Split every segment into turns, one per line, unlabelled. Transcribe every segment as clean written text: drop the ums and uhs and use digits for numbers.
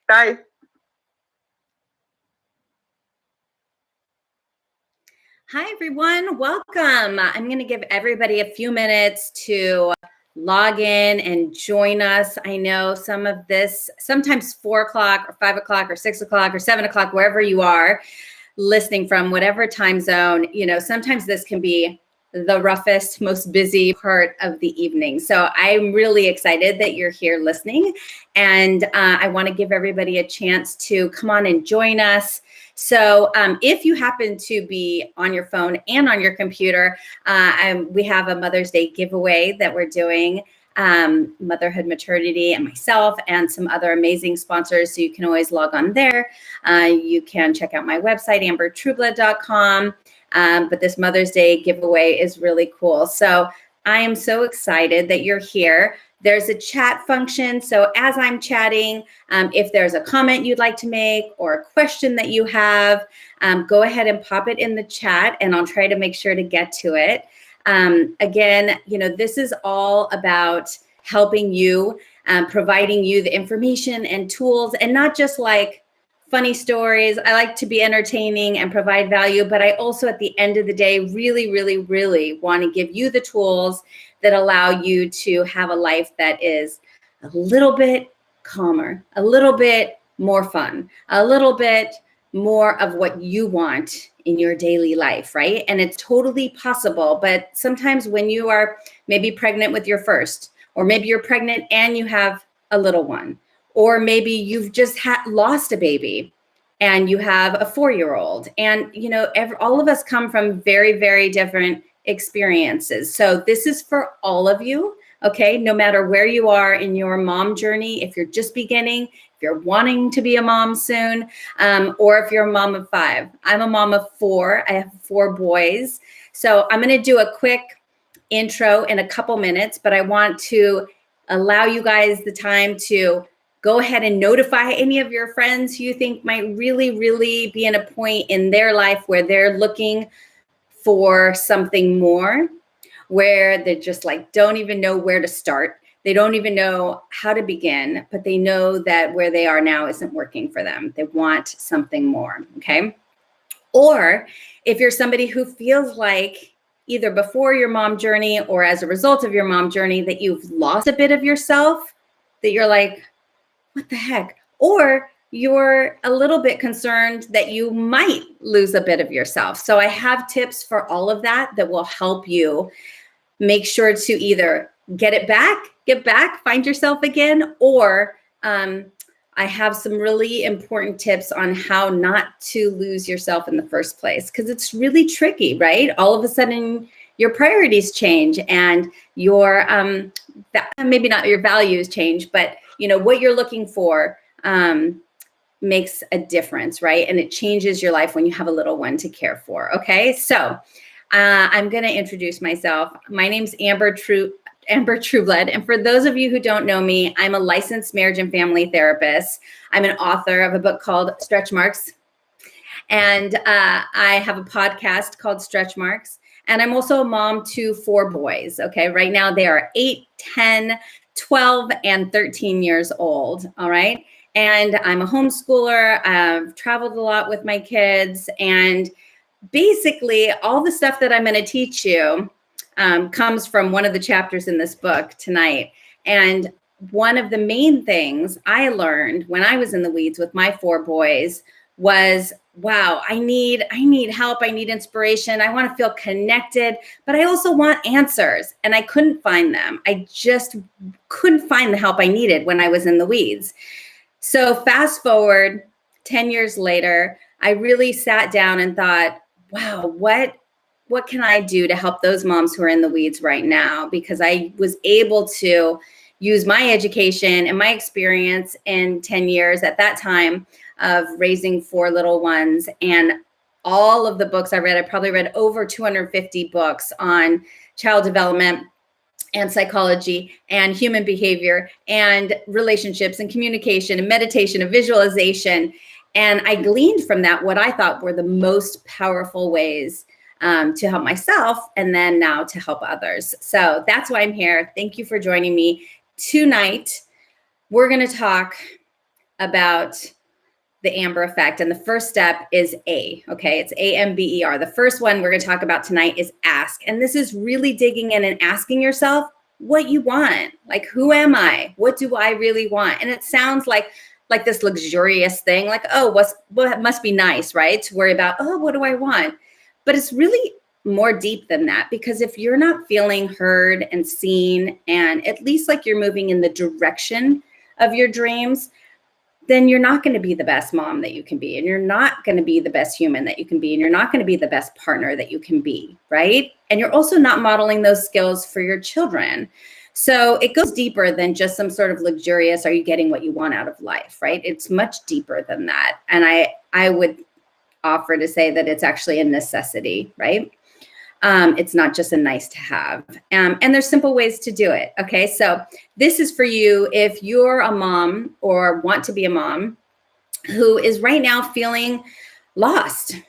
Bye.
Hi, everyone. Welcome. I'm going to give everybody a few minutes to log in and join us. I know some of this, sometimes 4 o'clock or 5 o'clock or 6 o'clock or 7 o'clock, wherever you are listening from, whatever time zone, sometimes this can be the roughest, most busy part of the evening. So I'm really excited that you're here listening. And I want to give everybody a chance to come on and join us. So if you happen to be on your phone and on your computer, we have a Mother's Day giveaway that we're doing. Motherhood, Maternity, and myself, and some other amazing sponsors. So you can always log on there. You can check out my website, ambertrueblood.com. But this Mother's Day giveaway is really cool. So I am so excited that you're here. There's a chat function. So as I'm chatting, if there's a comment you'd like to make or a question that you have, go ahead and pop it in the chat, and I'll try to make sure to get to it. Again, this is all about helping you, providing you the information and tools, and not just like funny stories. I like to be entertaining and provide value, but I also, at the end of the day, really, really, really want to give you the tools that allow you to have a life that is a little bit calmer, a little bit more fun, a little bit more of what you want in your daily life, right? And it's totally possible. But sometimes when you are maybe pregnant with your first, or maybe you're pregnant and you have a little one, or maybe you've just lost a baby and you have a 4-year-old, and all of us come from very, very different experiences. So this is for all of you, okay? No matter where you are in your mom journey, if you're just beginning, if you're wanting to be a mom soon, or if you're a mom of 5. I'm a mom of 4. I have 4 boys. So I'm going to do a quick intro in a couple minutes, but I want to allow you guys the time to go ahead and notify any of your friends who you think might really, really be in a point in their life where they're looking for something more, where they just don't even know where to start. They don't even know how to begin, but they know that where they are now isn't working for them. They want something more, okay? Or if you're somebody who feels like either before your mom journey or as a result of your mom journey that you've lost a bit of yourself, that you're like, what the heck? Or you're a little bit concerned that you might lose a bit of yourself. So I have tips for all of that will help you make sure to either get back, find yourself again, or I have some really important tips on how not to lose yourself in the first place, because it's really tricky, right? All of a sudden, your priorities change, and your maybe not your values change, but what you're looking for makes a difference, right? And it changes your life when you have a little one to care for. Okay, so I'm going to introduce myself. My name's Amber Trueblood, and for those of you who don't know me, I'm a licensed marriage and family therapist. I'm an author of a book called Stretch Marks, and I have a podcast called Stretch Marks. And I'm also a mom to 4 boys. Okay, right now they are 8, 10, 12, and 13 years old. All right. And I'm a homeschooler. I've traveled a lot with my kids. And basically, all the stuff that I'm going to teach you comes from one of the chapters in this book tonight. And one of the main things I learned when I was in the weeds with my 4 boys was, wow, I need help. I need inspiration. I want to feel connected, but I also want answers. And I couldn't find them. I just couldn't find the help I needed when I was in the weeds. So fast forward 10 years later, I really sat down and thought, wow, what can I do to help those moms who are in the weeds right now? Because I was able to use my education and my experience in 10 years at that time of raising 4 little ones, and all of the books I read. I probably read over 250 books on child development and psychology and human behavior and relationships and communication and meditation and visualization. And I gleaned from that what I thought were the most powerful ways to help myself, and then now to help others. So that's why I'm here. Thank you for joining me tonight. We're going to talk about the Amber effect. And the first step is A, okay? It's AMBER. The first one we're going to talk about tonight is ask. And this is really digging in and asking yourself what you want. Like, who am I? What do I really want? And it sounds like this luxurious thing, like, oh, what must be nice, right? To worry about, oh, what do I want? But it's really more deep than that, because if you're not feeling heard and seen, and at least like you're moving in the direction of your dreams, then you're not going to be the best mom that you can be. And you're not going to be the best human that you can be. And you're not going to be the best partner that you can be, right? And you're also not modeling those skills for your children. So it goes deeper than just some sort of luxurious, are you getting what you want out of life, right? It's much deeper than that. And I would offer to say that it's actually a necessity, right? It's not just a nice to have. And there's simple ways to do it. Okay. So this is for you if you're a mom or want to be a mom who is right now feeling lost,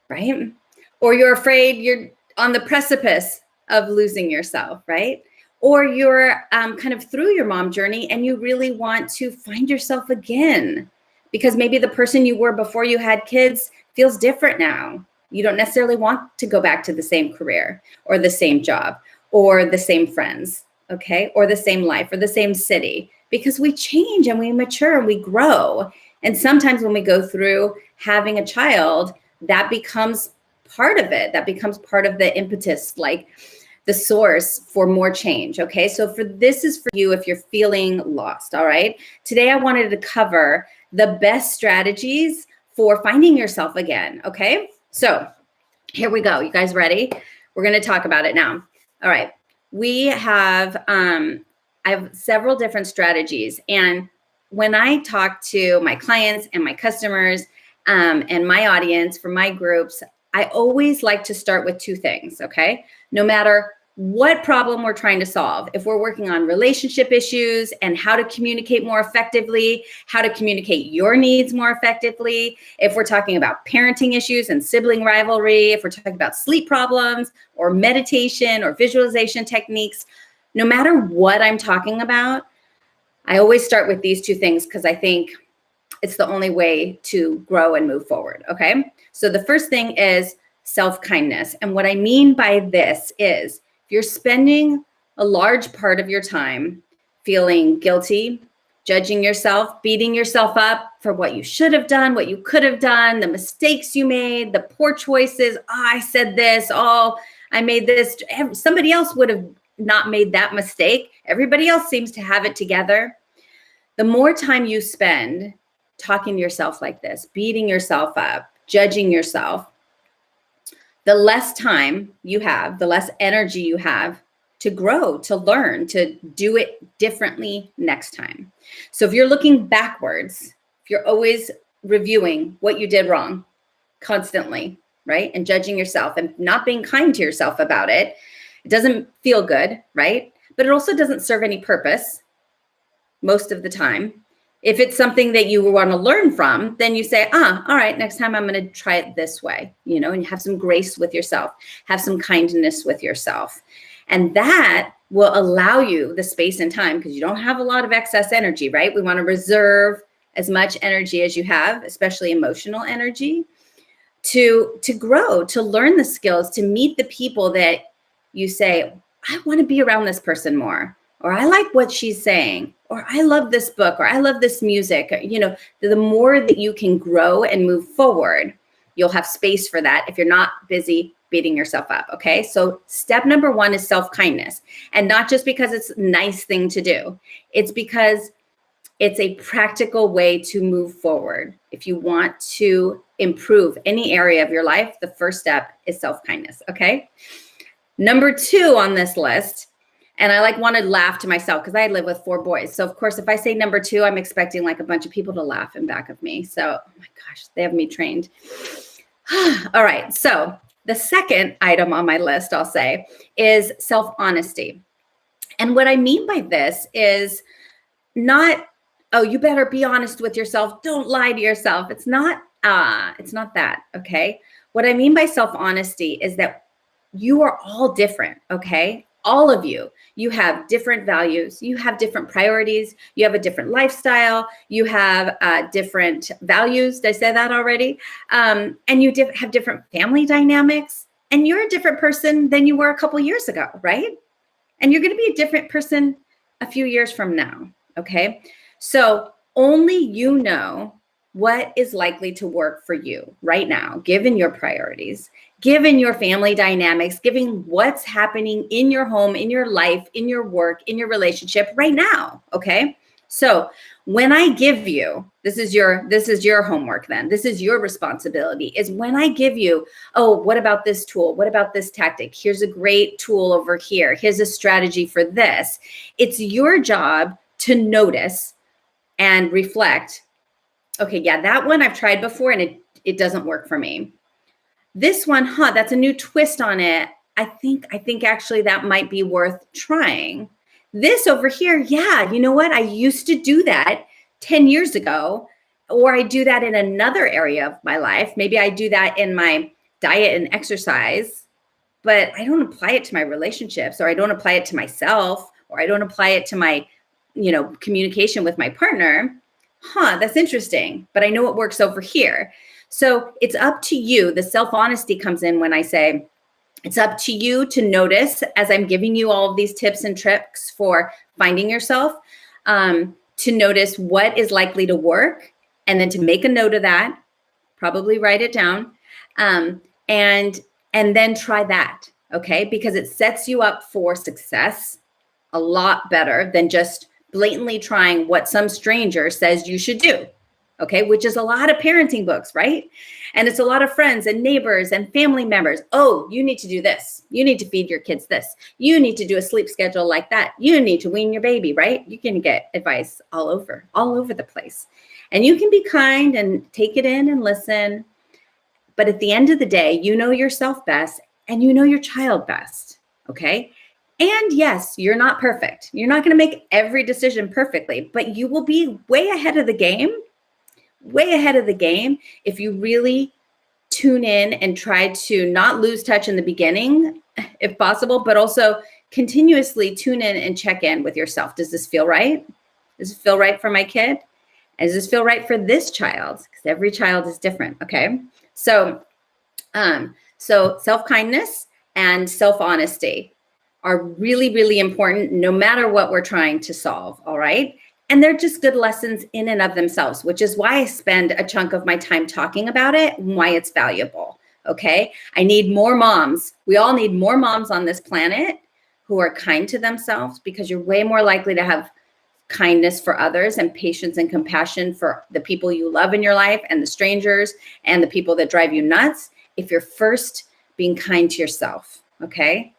right? Or you're afraid you're on the precipice of losing yourself, right? Or you're kind of through your mom journey and you really want to find yourself again, because maybe the person you were before you had kids feels different now. You don't necessarily want to go back to the same career or the same job or the same friends, okay? Or the same life or the same city, because we change and we mature and we grow. And sometimes when we go through having a child, that becomes part of it. That becomes part of the impetus, like the source for more change, okay? So this is for you if you're feeling lost, all right? Today I wanted to cover the best strategies for finding yourself again, okay? So here we go. You guys ready? We're going to talk about it now. All right. I have several different strategies. And when I talk to my clients and my customers and my audience for my groups, I always like to start with two things. Okay. No matter what problem we're trying to solve, if we're working on relationship issues and how to communicate more effectively, how to communicate your needs more effectively, if we're talking about parenting issues and sibling rivalry, if we're talking about sleep problems or meditation or visualization techniques, no matter what I'm talking about, I always start with these two things because I think it's the only way to grow and move forward. Okay. So the first thing is self-kindness. And what I mean by this is, you're spending a large part of your time feeling guilty, judging yourself, beating yourself up for what you should have done, what you could have done, the mistakes you made, the poor choices. Oh, I said this. Oh, I made this. Somebody else would have not made that mistake. Everybody else seems to have it together. The more time you spend talking to yourself like this, beating yourself up, judging yourself, the less time you have, the less energy you have to grow, to learn, to do it differently next time. So if you're looking backwards, if you're always reviewing what you did wrong constantly, right? And judging yourself and not being kind to yourself about it, it doesn't feel good, right? But it also doesn't serve any purpose most of the time. If it's something that you want to learn from, then you say, all right, next time I'm going to try it this way, and you have some grace with yourself, have some kindness with yourself. And that will allow you the space and time, because you don't have a lot of excess energy, right? We want to reserve as much energy as you have, especially emotional energy, to grow, to learn the skills, to meet the people that you say, I want to be around this person more, or I like what she's saying, or I love this book, or I love this music. The more that you can grow and move forward, you'll have space for that if you're not busy beating yourself up. Okay. So step number one is self-kindness, and not just because it's a nice thing to do. It's because it's a practical way to move forward. If you want to improve any area of your life, the first step is self-kindness. Okay. Number two on this list, and I want to laugh to myself because I live with 4 boys. So of course, if I say number 2, I'm expecting a bunch of people to laugh in back of me. So, oh my gosh, they have me trained. All right. So the second item on my list, I'll say, is self-honesty. And what I mean by this is not, oh, you better be honest with yourself. Don't lie to yourself. It's not that. Okay. What I mean by self-honesty is that you are all different. Okay. all of you have different values, you have different priorities, you have a different lifestyle, you have different values. Did I say that already? And you have different family dynamics, and you're a different person than you were a couple years ago, right? And you're going to be a different person a few years from now. Okay. So only you know what is likely to work for you right now, given your priorities, given your family dynamics, given what's happening in your home, in your life, in your work, in your relationship right now. Okay. So when I give you, this is your homework then. This is your responsibility, is when I give you, oh, what about this tool? What about this tactic? Here's a great tool over here. Here's a strategy for this. It's your job to notice and reflect. Okay, yeah, that one I've tried before and it doesn't work for me. This one, that's a new twist on it. I think actually that might be worth trying. This over here, yeah, you know what? I used to do that 10 years ago, or I do that in another area of my life. Maybe I do that in my diet and exercise, but I don't apply it to my relationships, or I don't apply it to myself, or I don't apply it to my, communication with my partner. That's interesting, but I know it works over here. So it's up to you. The self-honesty comes in when I say, it's up to you to notice, as I'm giving you all of these tips and tricks for finding yourself, to notice what is likely to work, and then to make a note of that, probably write it down, and then try that, okay? Because it sets you up for success a lot better than just blatantly trying what some stranger says you should do, okay? Which is a lot of parenting books, right? And it's a lot of friends and neighbors and family members. Oh, you need to do this. You need to feed your kids this. You need to do a sleep schedule like that. You need to wean your baby, right? You can get advice all over the place. And you can be kind and take it in and listen. But at the end of the day, you know yourself best and you know your child best, okay? And yes, you're not perfect. You're not going to make every decision perfectly, but you will be way ahead of the game if you really tune in and try to not lose touch in the beginning, if possible, but also continuously tune in and check in with yourself. Does this feel right? Does it feel right for my kid? And does this feel right for this child? Because every child is different, okay? So self-kindness and self-honesty are really, really important no matter what we're trying to solve, all right? And they're just good lessons in and of themselves, which is why I spend a chunk of my time talking about it and why it's valuable, okay? I need more moms. We all need more moms on this planet who are kind to themselves, because you're way more likely to have kindness for others and patience and compassion for the people you love in your life and the strangers and the people that drive you nuts if you're first being kind to yourself, okay?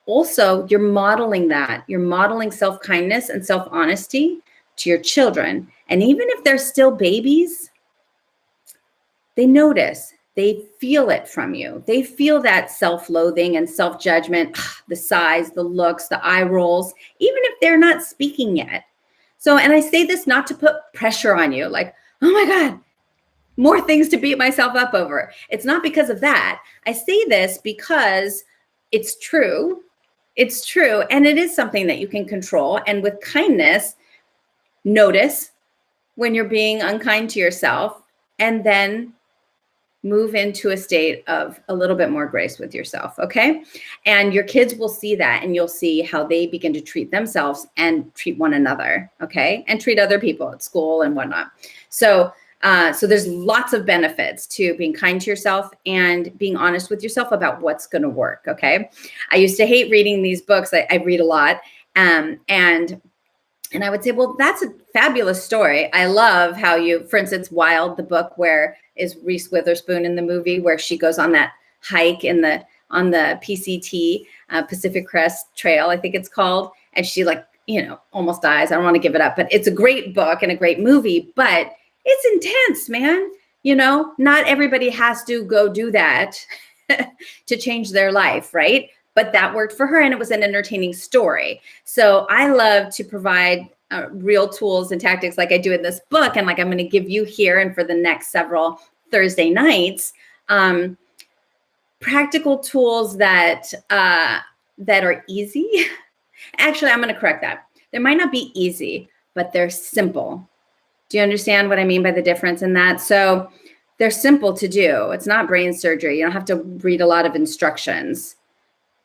Also, you're modeling that. You're modeling self-kindness and self-honesty to your children. And even if they're still babies, they notice, they feel it from you. They feel that self-loathing and self-judgment, the sighs, the looks, the eye rolls, even if they're not speaking yet. So, and I say this not to put pressure on you, like, oh my God, more things to beat myself up over. It's not because of that. I say this because it's true. It's true. And it is something that you can control. And with kindness, notice when you're being unkind to yourself, and then move into a state of a little bit more grace with yourself, okay? And your kids will see that, and you'll see how they begin to treat themselves and treat one another, okay? And treat other people at school and whatnot. So there's lots of benefits to being kind to yourself and being honest with yourself about what's going to work, okay? I used to hate reading these books. I read a lot, and I would say, well, that's a fabulous story. I love how for instance, Wild, the book where is Reese Witherspoon in the movie, where she goes on that hike on the PCT, Pacific Crest Trail, I think it's called. And she almost dies. I don't want to give it up, but it's a great book and a great movie, but it's intense, man. Not everybody has to go do that to change their life, right? But that worked for her, and it was an entertaining story. So I love to provide real tools and tactics like I do in this book, and like I'm going to give you here and for the next several Thursday nights, practical tools that that are easy. Actually, I'm going to correct that. They might not be easy, but they're simple. Do you understand what I mean by the difference in that? So they're simple to do. It's not brain surgery. You don't have to read a lot of instructions,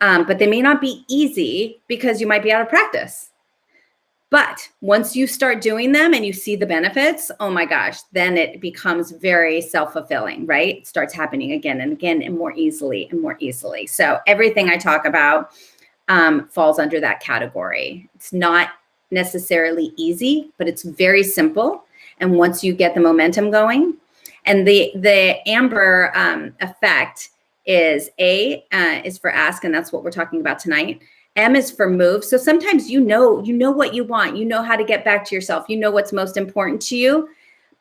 but they may not be easy because you might be out of practice. But once you start doing them and you see the benefits, oh my gosh, then it becomes very self-fulfilling, right? It starts happening again and again and more easily and more easily. So everything I talk about falls under that category. It's not necessarily easy, but it's very simple. And once you get the momentum going, and the Amber effect is A is for ask, and that's what we're talking about tonight. M is for move. So sometimes you know what you want. You know how to get back to yourself. You know what's most important to you,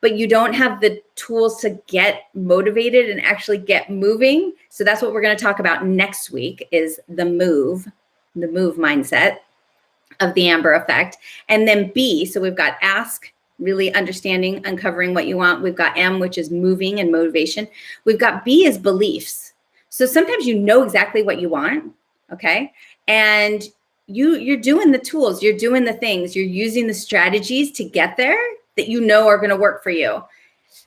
but you don't have the tools to get motivated and actually get moving. So that's what we're going to talk about next week is the move mindset of the Amber effect. And then B, so we've got ask, really understanding, uncovering what you want. We've got M, which is moving and motivation. We've got B is beliefs. So sometimes you know exactly what you want, okay? And you're doing the tools, you're doing the things, you're using the strategies to get there that you know are going to work for you.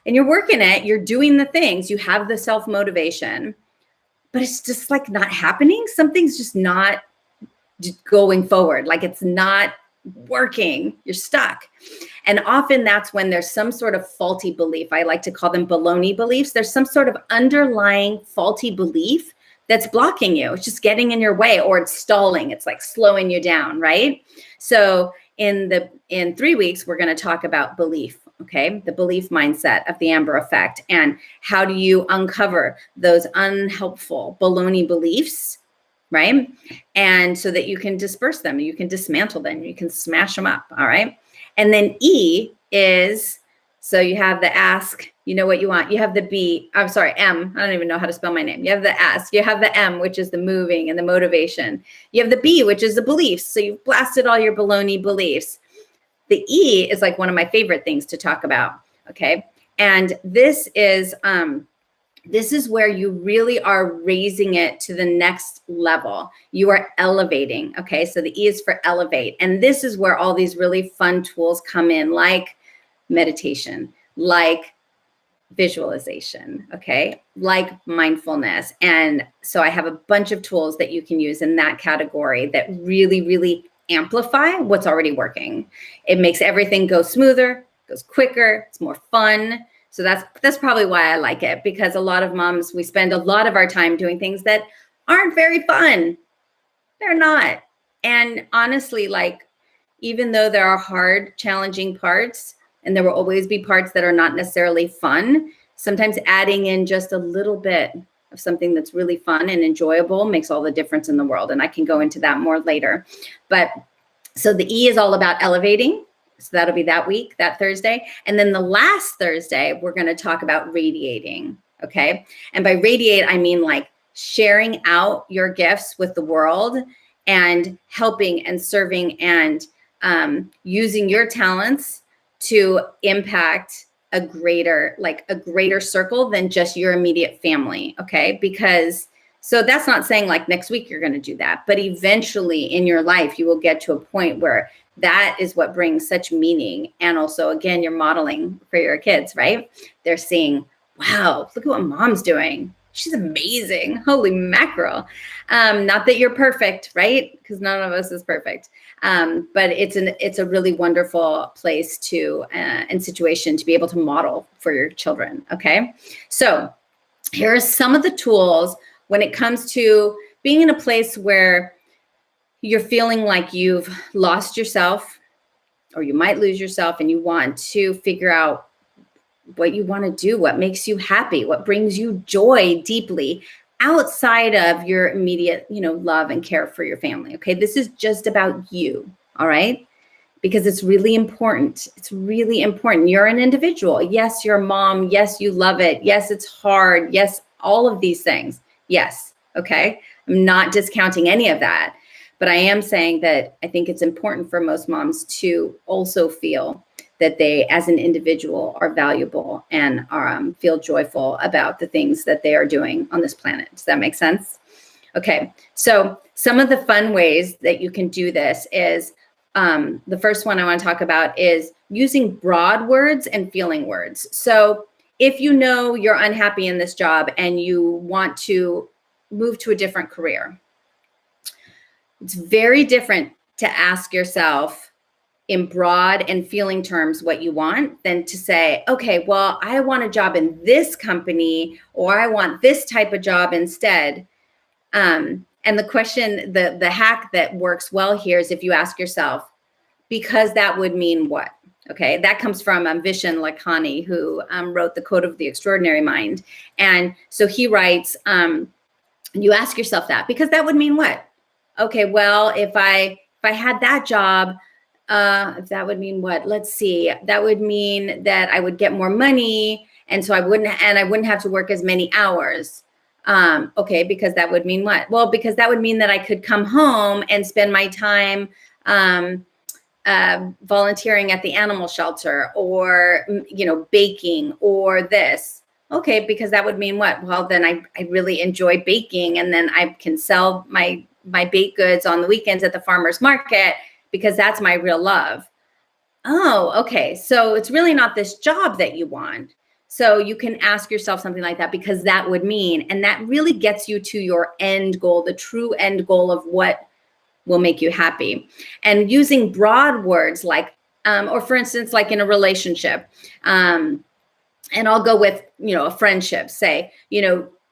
And you're working it, you're doing the things, you have the self-motivation, but it's just like not happening. Something's just not going forward. Like it's not working. You're stuck. And often that's when there's some sort of faulty belief. I like to call them baloney beliefs. There's some sort of underlying faulty belief that's blocking you. It's just getting in your way, or it's stalling. It's like slowing you down, right? So in 3 weeks, we're going to talk about belief, okay? The belief mindset of the Amber effect, and how do you uncover those unhelpful baloney beliefs, right? And so that you can disperse them, you can dismantle them, you can smash them up, all right? And then E is, so you have the ask, you know what you want. You have the B, I'm sorry, M. I don't even know how to spell my name. You have the ask. You have the M, which is the moving and the motivation. You have the B, which is the beliefs. So you've blasted all your baloney beliefs. The E is like one of my favorite things to talk about, okay? And this is where you really are raising it to the next level. You are elevating, okay? So the E is for elevate. And this is where all these really fun tools come in, like meditation, like visualization, okay? Like mindfulness. And so I have a bunch of tools that you can use in that category that really, really amplify what's already working. It makes everything go smoother, goes quicker, it's more fun. So that's probably why I like it, because a lot of moms, we spend a lot of our time doing things that aren't very fun. They're not. And honestly, like, even though there are hard, challenging parts, and there will always be parts that are not necessarily fun, sometimes adding in just a little bit of something that's really fun and enjoyable makes all the difference in the world. And I can go into that more later. But so the E is all about elevating. So that'll be that week, that Thursday. And then the last Thursday, we're going to talk about radiating, okay? And by radiate, I mean like sharing out your gifts with the world and helping and serving and using your talents to impact a greater circle than just your immediate family, okay? Because, so that's not saying like next week you're going to do that, but eventually in your life, you will get to a point where that is what brings such meaning. And also, again, you're modeling for your kids, right? They're seeing, wow, look at what mom's doing. She's amazing. Holy mackerel. Not that you're perfect, right? Because none of us is perfect. But it's a really wonderful place to and situation to be able to model for your children. Okay. So here are some of the tools when it comes to being in a place where you're feeling like you've lost yourself, or you might lose yourself, and you want to figure out what you want to do, what makes you happy, what brings you joy deeply outside of your immediate, love and care for your family. Okay. This is just about you. All right. Because it's really important. It's really important. You're an individual. Yes, you're a mom. Yes, you love it. Yes, it's hard. Yes, all of these things. Yes. Okay. I'm not discounting any of that, but I am saying that I think it's important for most moms to also feel that they, as an individual, are valuable and feel joyful about the things that they are doing on this planet. Does that make sense? Okay, so some of the fun ways that you can do this is the first one I want to talk about is using broad words and feeling words. So if you know you're unhappy in this job and you want to move to a different career, it's very different to ask yourself in broad and feeling terms what you want than to say, okay, well, I want a job in this company, or I want this type of job instead. And the question, the hack that works well here is if you ask yourself, because that would mean what? Okay, that comes from Vishen Lakhani, who wrote the Code of the Extraordinary Mind. And so he writes, you ask yourself that, because that would mean what? Okay, well, if I had that job, if that would mean what? Let's see. That would mean that I would get more money, and so I wouldn't have to work as many hours. Okay, because that would mean what? Well, because that would mean that I could come home and spend my time volunteering at the animal shelter, or baking, or this. Okay, because that would mean what? Well, then I really enjoy baking, and then I can sell my baked goods on the weekends at the farmer's market, because that's my real love. Oh, okay. So it's really not this job that you want. So you can ask yourself something like that, because that would mean, and that really gets you to your end goal, the true end goal of what will make you happy. And using broad words like, or for instance, like in a relationship, and I'll go with, a friendship, say,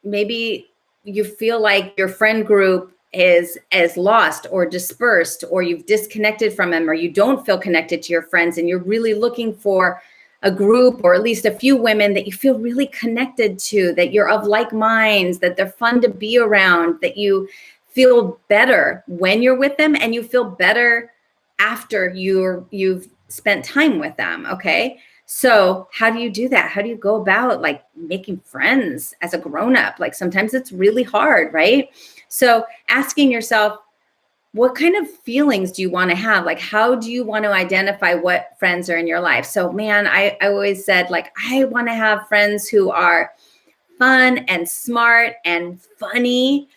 maybe you feel like your friend group is as lost or dispersed, or you've disconnected from them, or you don't feel connected to your friends, and you're really looking for a group, or at least a few women that you feel really connected to, that you're of like minds, that they're fun to be around, that you feel better when you're with them, and you feel better after you've spent time with them. Okay. So how do you do that? How do you go about like making friends as a grown-up? Like sometimes it's really hard, right? So asking yourself, what kind of feelings do you want to have? Like, how do you want to identify what friends are in your life? So, man, I always said, like, I want to have friends who are fun and smart and funny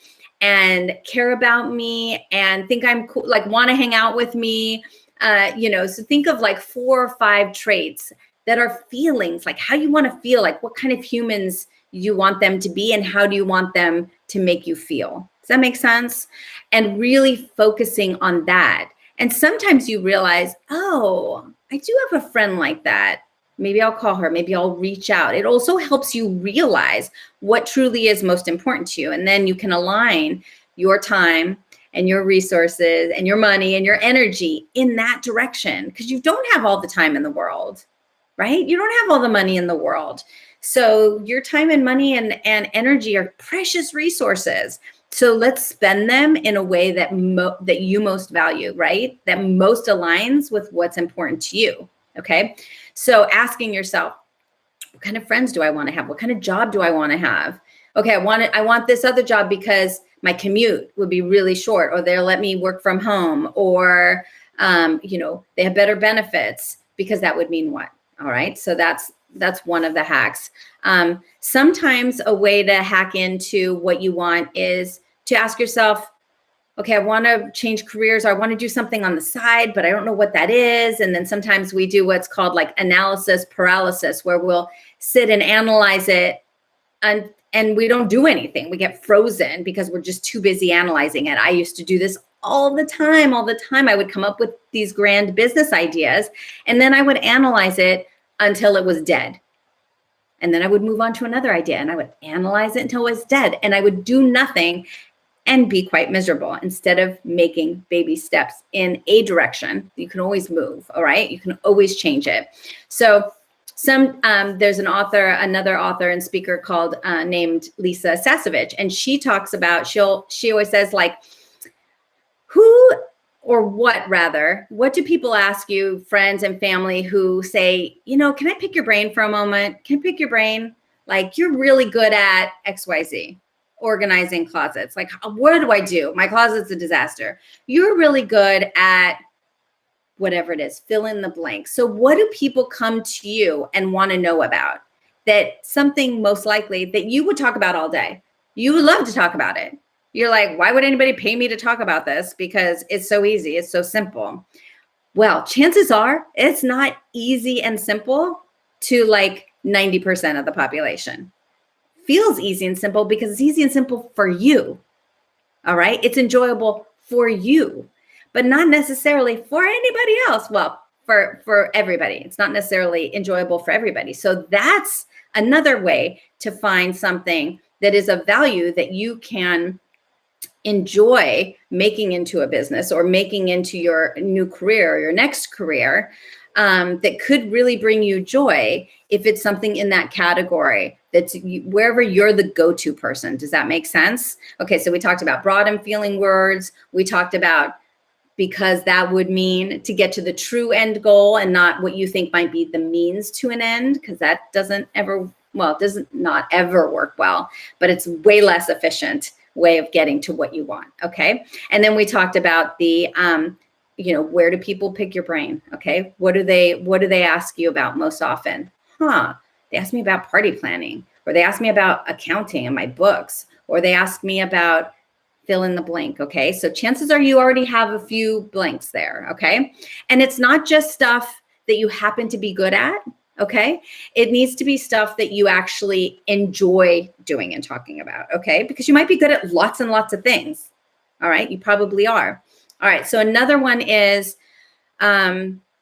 and care about me and think I'm cool, like want to hang out with me. So think of like 4 or 5 traits that are feelings, like how you want to feel, like what kind of humans you want them to be, and how do you want them to make you feel? Does that make sense? And really focusing on that. And sometimes you realize, oh, I do have a friend like that. Maybe I'll call her. Maybe I'll reach out. It also helps you realize what truly is most important to you. And then you can align your time and your resources and your money and your energy in that direction, because you don't have all the time in the world, right? You don't have all the money in the world. So your time and money and energy are precious resources. So let's spend them in a way that that you most value, right? That most aligns with what's important to you. Okay. So asking yourself, what kind of friends do I want to have? What kind of job do I want to have? Okay, I want this other job because my commute would be really short, or they'll let me work from home, or they have better benefits, because that would mean what? All right. So that's one of the hacks. Sometimes a way to hack into what you want is to ask yourself, okay, I want to change careers, or I want to do something on the side, but I don't know what that is. And then sometimes we do what's called like analysis paralysis, where we'll sit and analyze it and we don't do anything. We get frozen because we're just too busy analyzing it. I used to do this all the time. I would come up with these grand business ideas, and then I would analyze it until it was dead. And then I would move on to another idea, and I would analyze it until it was dead, and I would do nothing and be quite miserable, instead of making baby steps in a direction. You can always move, all right? You can always change it. So there's another author and speaker called named Lisa Sasevich, and she talks about, she always says, like, who or what do people ask you, friends and family, who say, can I pick your brain for a moment? Can I pick your brain? Like, you're really good at XYZ. Organizing closets. Like, what do I do? My closet's a disaster. You're really good at whatever it is, fill in the blank. So what do people come to you and want to know about? That something most likely that you would talk about all day. You would love to talk about it. You're like, why would anybody pay me to talk about this? Because it's so easy. It's so simple. Well, chances are it's not easy and simple to like 90% of the population. Feels easy and simple because it's easy and simple for you. All right. It's enjoyable for you, but not necessarily for anybody else. Well, for everybody. It's not necessarily enjoyable for everybody. So that's another way to find something that is of value that you can enjoy making into a business or making into your new career or your next career, that could really bring you joy if it's something in that category that's wherever you're the go-to person. Does that make sense? Okay, so we talked about broad and feeling words. We talked about because that would mean to get to the true end goal and not what you think might be the means to an end, because that doesn't ever, well, it doesn't not ever work well, but it's way less efficient way of getting to what you want. Okay. And then we talked about the, where do people pick your brain? Okay. What do they ask you about most often? They ask me about party planning, or they ask me about accounting and my books, or they ask me about fill in the blank. Okay. So chances are you already have a few blanks there. Okay. And it's not just stuff that you happen to be good at. Okay. It needs to be stuff that you actually enjoy doing and talking about. Okay. Because you might be good at lots and lots of things. All right. You probably are. All right. So another one is,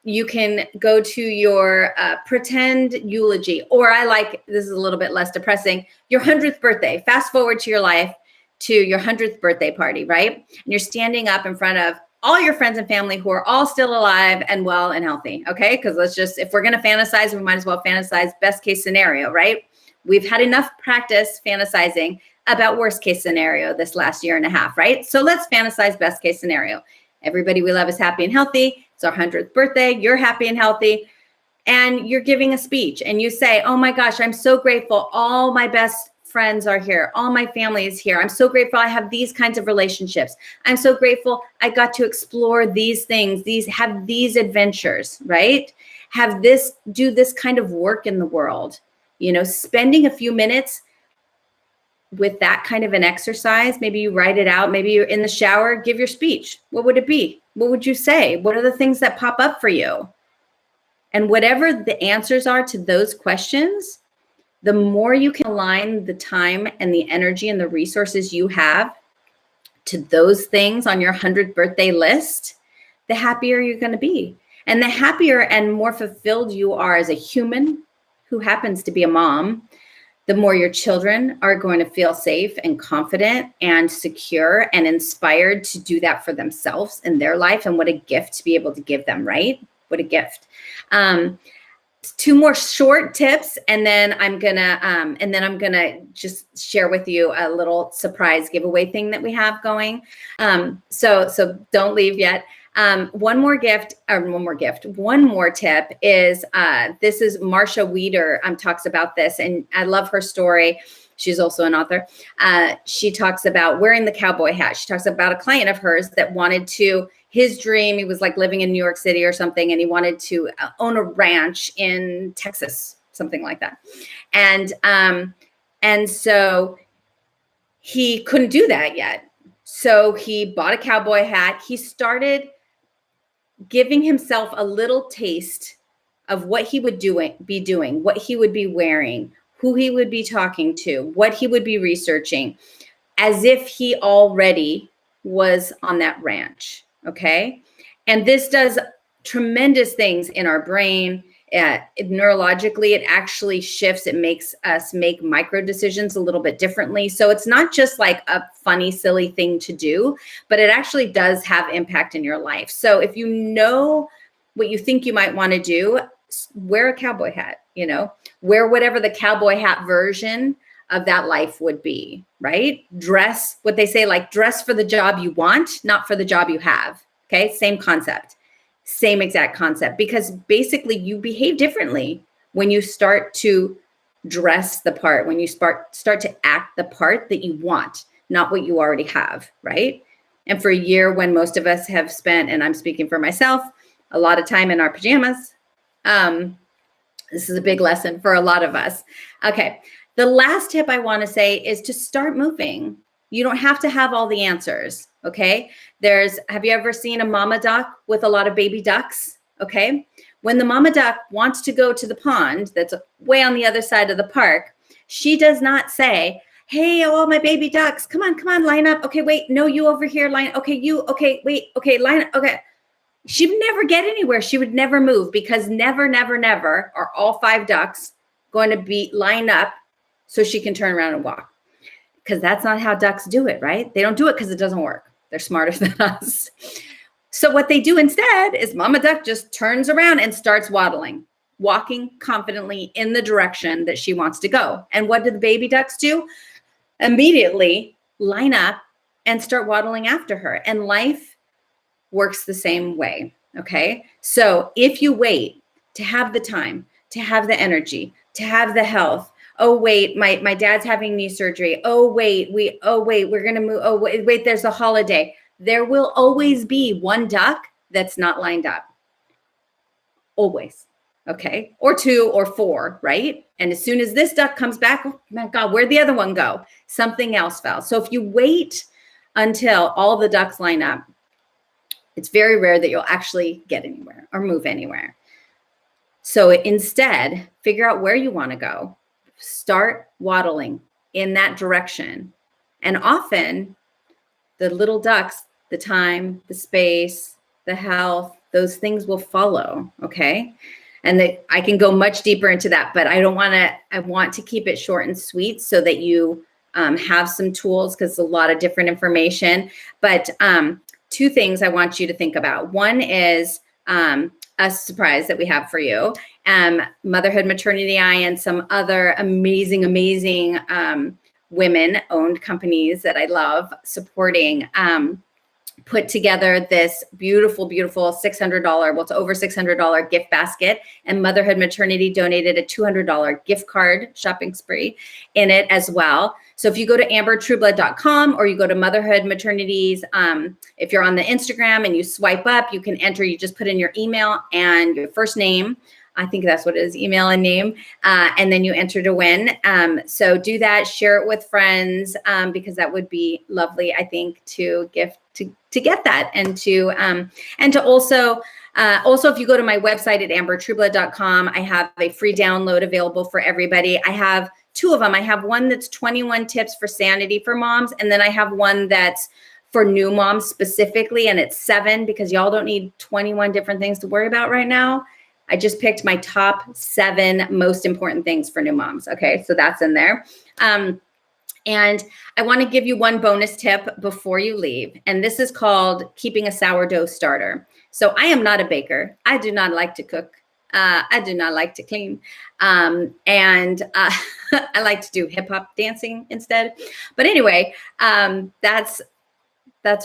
you can go to your pretend eulogy, or I like, this is a little bit less depressing, your 100th birthday. Fast forward to your life to your 100th birthday party, right? And you're standing up in front of all your friends and family who are all still alive and well and healthy, okay? Because let's just, if we're going to fantasize, we might as well fantasize best case scenario, right? We've had enough practice fantasizing about worst case scenario this last year and a half, right? So let's fantasize best case scenario. Everybody we love is happy and healthy. It's our 100th birthday. You're happy and healthy. And you're giving a speech and you say, oh my gosh, I'm so grateful. All my best friends are here. All my family is here. I'm so grateful I have these kinds of relationships. I'm so grateful I got to explore these things, have these adventures, right? Do this kind of work in the world. Spending a few minutes with that kind of an exercise, maybe you write it out, maybe you're in the shower, give your speech. What would it be? What would you say? What are the things that pop up for you? And whatever the answers are to those questions, the more you can align the time and the energy and the resources you have to those things on your 100th birthday list, the happier you're going to be. And the happier and more fulfilled you are as a human who happens to be a mom, the more your children are going to feel safe and confident and secure and inspired to do that for themselves in their life. And what a gift to be able to give them, right? What a gift. Two more short tips, and then I'm gonna just share with you a little surprise giveaway thing that we have going. So don't leave yet. One more tip is this is Marsha Weeder talks about this, and I love her story. She's also an author. She talks about wearing the cowboy hat. She talks about a client of hers that wanted to, his dream, he was like living in New York City or something, and he wanted to own a ranch in Texas, something like that. And so he couldn't do that yet. So he bought a cowboy hat. He started giving himself a little taste of what he would be doing, what he would be wearing, who he would be talking to, what he would be researching, as if he already was on that ranch. Okay. And this does tremendous things in our brain. Neurologically, it actually shifts. It makes us make micro decisions a little bit differently. So it's not just like a funny, silly thing to do, but it actually does have impact in your life. So if you know what you think you might want to do, wear a cowboy hat, wear whatever the cowboy hat version of that life would be, right? Dress, what they say, like dress for the job you want, not for the job you have. Okay. Same concept, same exact concept, because basically you behave differently when you start to dress the part, when you start to act the part that you want, not what you already have. Right. And for a year, when most of us have spent, and I'm speaking for myself, a lot of time in our pajamas, this is a big lesson for a lot of us. Okay. The last tip I want to say is to start moving. You don't have to have all the answers, okay? Have you ever seen a mama duck with a lot of baby ducks? Okay. When the mama duck wants to go to the pond that's way on the other side of the park, she does not say, hey, all my baby ducks, come on, line up. Okay, wait, no, you over here, line. Okay, you, okay, wait, okay, line up. Okay. She would never get anywhere. She would never move because never are all 5 ducks going to be lined up so she can turn around and walk. Because that's not how ducks do it, right? They don't do it because it doesn't work. They're smarter than us. So what they do instead is mama duck just turns around and starts waddling, walking confidently in the direction that she wants to go. And what do the baby ducks do? Immediately line up and start waddling after her. And life works the same way, okay? So if you wait to have the time, to have the energy, to have the health, oh, wait, my dad's having knee surgery. Oh, wait, we're going to move. Oh, wait, there's a holiday. There will always be one duck that's not lined up. Always. Okay. Or 2 or 4, right? And as soon as this duck comes back, oh my God, where'd the other one go? Something else fell. So if you wait until all the ducks line up, it's very rare that you'll actually get anywhere or move anywhere. So instead, figure out where you want to go. Start waddling in that direction. And often the little ducks, the time, the space, the health, those things will follow. Okay. And I can go much deeper into that, but I want to keep it short and sweet so that you have some tools because it's a lot of different information. But 2 things I want you to think about. One is a surprise that we have for you. Motherhood, Maternity, and some other amazing women-owned companies that I love supporting put together this beautiful $600, well, it's over $600 gift basket, and Motherhood Maternity donated a $200 gift card shopping spree in it as well. So if you go to ambertrueblood.com or you go to Motherhood Maternities, if you're on the Instagram and you swipe up, you can enter, you just put in your email and your first name. I think that's what it is, email and name, and then you enter to win. So do that, share it with friends, because that would be lovely, I think, to gift to get that, and to also if you go to my website at ambertrueblood.com, I have a free download available for everybody. I have 2 of them. I have one that's 21 tips for sanity for moms, and then I have one that's for new moms specifically, and it's 7 because y'all don't need 21 different things to worry about right now. I just picked my top 7 most important things for new moms. Okay, so that's in there. And I want to give you one bonus tip before you leave. And this is called keeping a sourdough starter. So I am not a baker. I do not like to cook. I do not like to clean. I like to do hip hop dancing instead. But anyway, that's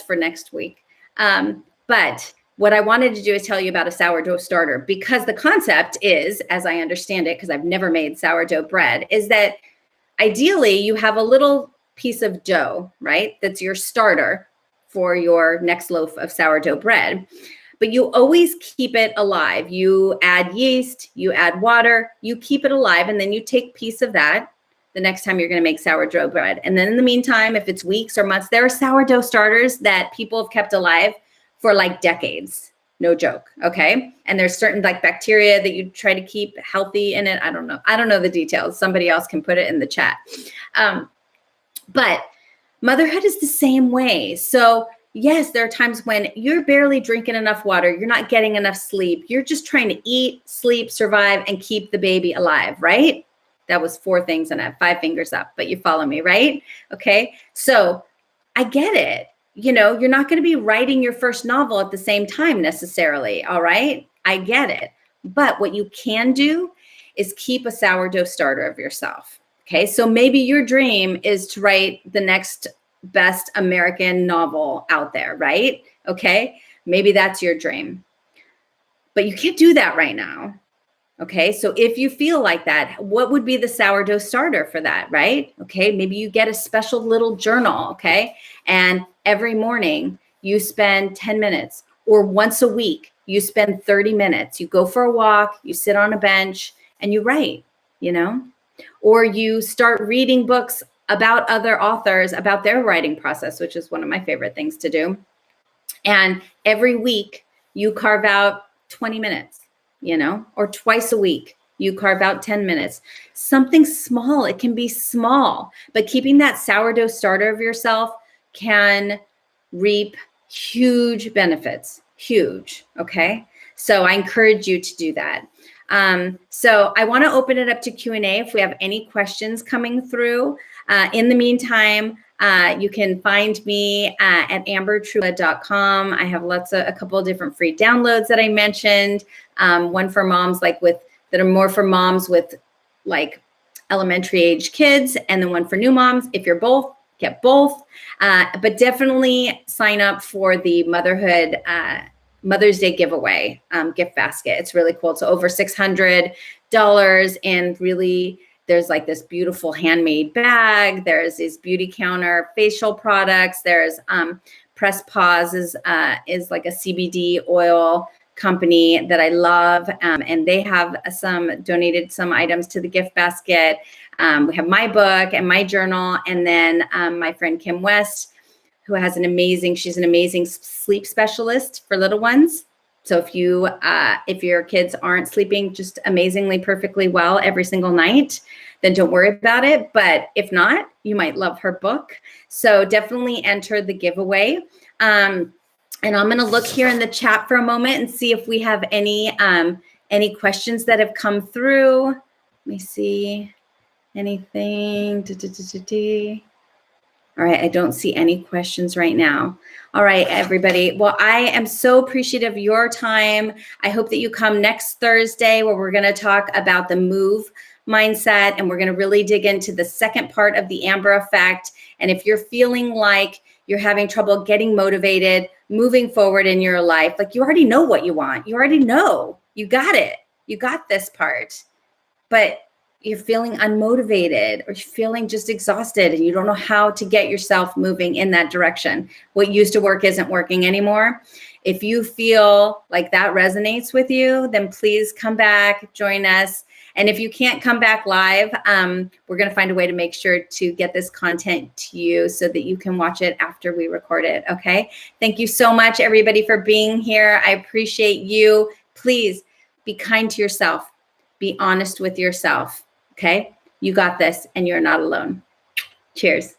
for next week. But what I wanted to do is tell you about a sourdough starter, because the concept is, as I understand it, because I've never made sourdough bread, is that ideally you have a little piece of dough, right? That's your starter for your next loaf of sourdough bread. But you always keep it alive. You add yeast, you add water, you keep it alive, and then you take a piece of that the next time you're going to make sourdough bread. And then in the meantime, if it's weeks or months, there are sourdough starters that people have kept alive for like decades. No joke. Okay. And there's certain like bacteria that you try to keep healthy in it. I don't know the details. Somebody else can put it in the chat. But motherhood is the same way. So yes, there are times when you're barely drinking enough water. You're not getting enough sleep. You're just trying to eat, sleep, survive, and keep the baby alive, right? That was 4 things and I have 5 fingers up, but you follow me, right? Okay. So I get it. You know, you're not going to be writing your first novel at the same time necessarily. All right. I get it. But what you can do is keep a sourdough starter of yourself. Okay. So maybe your dream is to write the next best American novel out there, right? Okay. Maybe that's your dream, but you can't do that right now. Okay. So if you feel like that, what would be the sourdough starter for that, right? Okay. Maybe you get a special little journal. Okay. And every morning you spend 10 minutes, or once a week, you spend 30 minutes. You go for a walk, you sit on a bench and you write, you know, or you start reading books about other authors, about their writing process, which is one of my favorite things to do. And every week you carve out 20 minutes, or twice a week you carve out 10 minutes. Something small. It can be small, but keeping that sourdough starter of yourself can reap huge benefits. Huge. Okay. So I encourage you to do that. So I want to open it up to Q&A if we have any questions coming through. In the meantime, you can find me at ambertrula.com. I have a couple of different free downloads that I mentioned. One for moms that are more for moms with like elementary age kids, and then one for new moms. If you're both, get both. But definitely sign up for the Motherhood Mother's Day giveaway gift basket. It's really cool. It's over $600, and really there's like this beautiful handmade bag. There's these beauty counter facial products. There's Press Pause is like a CBD oil company that I love, and they have donated some items to the gift basket. We have my book and my journal, and then my friend Kim West, who has she's an amazing sleep specialist for little ones. So if your kids aren't sleeping just amazingly, perfectly well every single night, then don't worry about it. But if not, you might love her book. So definitely enter the giveaway. And I'm going to look here in the chat for a moment and see if we have any questions that have come through. Let me see anything. All right, I don't see any questions right now. All right, everybody. Well, I am so appreciative of your time. I hope that you come next Thursday, where we're going to talk about the move mindset, and we're going to really dig into the second part of the Amber effect. And if you're feeling like you're having trouble getting motivated, moving forward in your life, like you already know what you want. You already know. You got it. You got this part. But you're feeling unmotivated, or you're feeling just exhausted, and you don't know how to get yourself moving in that direction. What used to work isn't working anymore. If you feel like that resonates with you, then please come back, join us. And if you can't come back live, we're going to find a way to make sure to get this content to you so that you can watch it after we record it. Okay. Thank you so much, everybody, for being here. I appreciate you. Please be kind to yourself. Be honest with yourself. Okay. You got this, and you're not alone. Cheers.